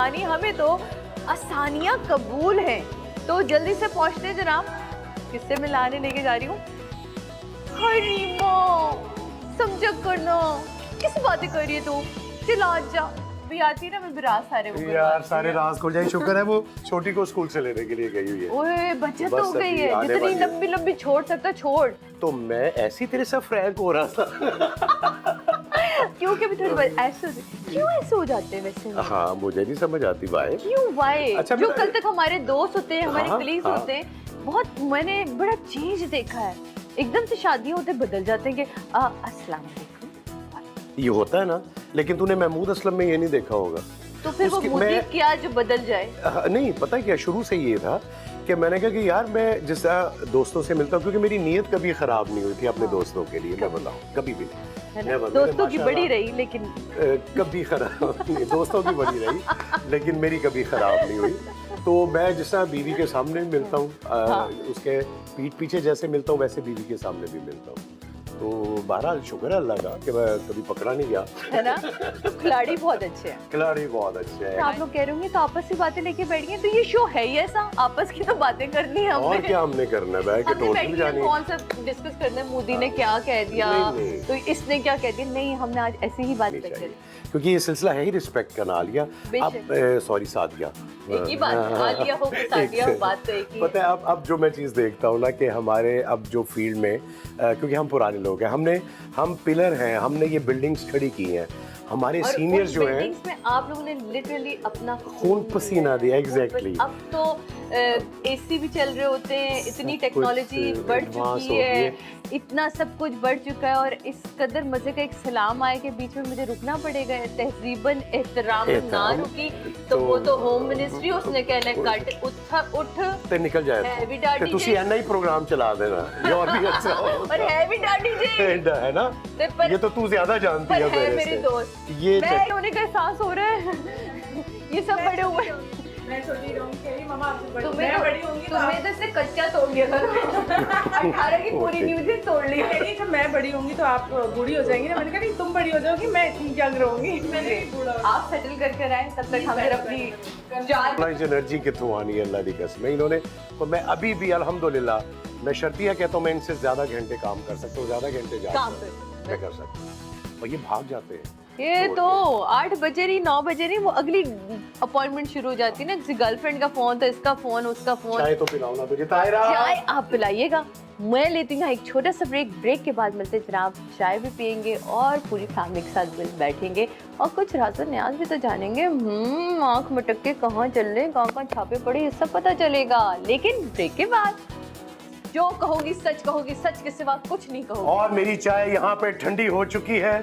आसानी, हमें तो आसानियाँ कबूल हैं। तो जल्दी से पहुँचते जनाब। किससे मिलाने लेके जा रही हूँ? हरीमा, समझा करना, किस बातें कर रही है तू? चला जा। भी आती है ना, मैं बिराज सारे वो यार सारे राज खुल जाए। शुक्र है वो छोटी को स्कूल से लेने के लिए गई हुई है। ओए बचत बस हो गई अभी है, आने जितनी वाली है। लंबी लंबी छोड़ सकता छोड़। तो मैं ऐसी तेरे साथ फ्रैंक हो रहा था। क्यों कभी थोड़ी बात ऐसे क्यों ऐसे हो जाते हैं वैसे में? हाँ मुझे नहीं समझ आती भाई। क्यों वाई? अच्छा, जो मेरा- कल तक हमारे दोस्त होते हैं, हमारे हाँ, कलीग हाँ। होते हैं, बहुत मैंने बड़ा चेंज देखा है। एकदम से शादियां होते बदल जाते हैं कि अस्सलाम वालेकुम। ये होता है ना, लेकिन तूने महमूद असलम में ये नहीं देखा होगा। तो फिर वो उसकी- मुद्दे मैं- क्या जो बदल जाए? नहीं पता है क्या, शुरू से ये था कि मैंने कहा कि यार मैं जिस तरह दोस्तों से मिलता हूँ, क्योंकि मेरी नीयत कभी खराब नहीं हुई थी अपने दोस्तों के लिए, मैं बताऊँ कभी भी है ना? Never, दोस्तों मैंने की माशाल्लाह बड़ी रही लेकिन कभी खराब नहीं, दोस्तों की बड़ी रही लेकिन मेरी कभी खराब नहीं हुई। तो मैं जिस तरह बीवी के सामने भी मिलता हूँ, हाँ। उसके पीठ पीछे जैसे मिलता हूँ वैसे बीवी के सामने भी मिलता हूँ। तो बहरहाल शुक्र है अल्लाह का कि मैं कभी पकड़ा नहीं गया। है ना? तो खिलाड़ी बहुत अच्छे हैं। खिलाड़ी बहुत अच्छे तो हैं। आप लोग कह रहे होंगे तो आपस की बातें लेके बैठ गए, तो ये शो है ही ऐसा, आपस की तो बातें करनी है और हमने। क्या हमने करना है भाई, कि हमने टोटल बैठ भी के जानी है। कौन सा डिस्कस करना है, मोदी ने क्या कह दिया, नहीं। तो इसने क्या कह दिया, नहीं हमने आज ऐसी ही बात नहीं करनी चाहिए, है। क्योंकि ये सिलसिला है ही रिस्पेक्ट का। नालिया बेशक। अब सॉरी सादिया, एक ही बात है, आलिया हो कि सादिया हो, बात तो एक ही है। पता है अब जो मैं चीज़ देखता हूँ ना कि हमारे अब जो फील्ड में क्योंकि हम पुराने लोग हैं, हम पिलर हैं, हमने ये बिल्डिंग्स खड़ी की हैं, हमारे और सीनियर्स उन जो हैं बिल्डिंग्स में आप लोगों ने लिटरली अपना खून पसीना दिया। खून एग्जैक्टली। अब तो एसी भी चल रहे होते हैं, इतनी सब टेक्नोलॉजी कुछ बढ़ advance चुकी हो है, गई इतना सब कुछ बढ़ चुका है, और इस कदर मजे का एक सलाम आए के बीच में मुझे रुकना पड़ेगा, तहजीबन एहतराम ना एहतराम। रुकी तो वो तो होम मिनिस्ट्री, उसने कहना है कट उठ ते निकल जाए है भी तो डाडी तुसी जी। ऐना ही प्रोग्राम चला देना, ये और भी अच्छा और है भी डाडी जी, है ना। ते पर ये तो तू ज्यादा जानती पर है है मेरे मेरे से। दोस्त। ये मैं होने का एहसास हो रहा है। ये सब बड़े हुए, मैं छोटी रहूंगी, कह रही मम्मा आपसे बड़ी, तुम्हें मैं बड़ी होंगी तो तुम्हें तो इससे कच्चा तोड़ लिया था। 18 की पूरी न्यूज ही तोड़ ली कह रही जब मैं बड़ी होंगी तो आप बूढ़ी हो जाएंगी ना। मैंने कहा नहीं तुम बड़ी हो जाओगी, मैं इतनी यंग रहूंगी। मैंने भी बूढ़ा हो आप सेटल करके आए, तब तक हमें अपनी चार एनर्जी कितों आनी है अल्लाह की कसम। इन्होंने तो मैं अभी भी अल्हम्दुलिल्लाह मैं शर्तिया कहता हूँ, मैं इनसे ज्यादा घंटे काम कर सकता हूँ, ज्यादा घंटे जा काम मैं कर सकता हूँ, और ये भाग जाते हैं। ये तो 8 बजे नहीं 9 बजे नहीं, वो अगली अपॉइंटमेंट शुरू हो जाती है ना, किसी गर्लफ्रेंड का फोन, तो इसका फोन, उसका फोन। चाय तो पिलाओ ना तुझे तायरा। चाय आप पिलाइएगा, मैं लेती हूँ एक छोटा सा ब्रेक के बाद मिलते हैं जनाब, चाय भी पियेंगे और पूरी फैमिली के साथ बैठेंगे और कुछ राज़ और न्याज भी तो जानेंगे। आँख मटक के कहाँ चल रहे, कहाँ छापे पड़े, ये सब पता चलेगा, लेकिन ब्रेक के बाद। जो कहोगी सच कहोगी, सच के सिवा कुछ नहीं कहोगी। और मेरी चाय यहाँ पे ठंडी हो चुकी है,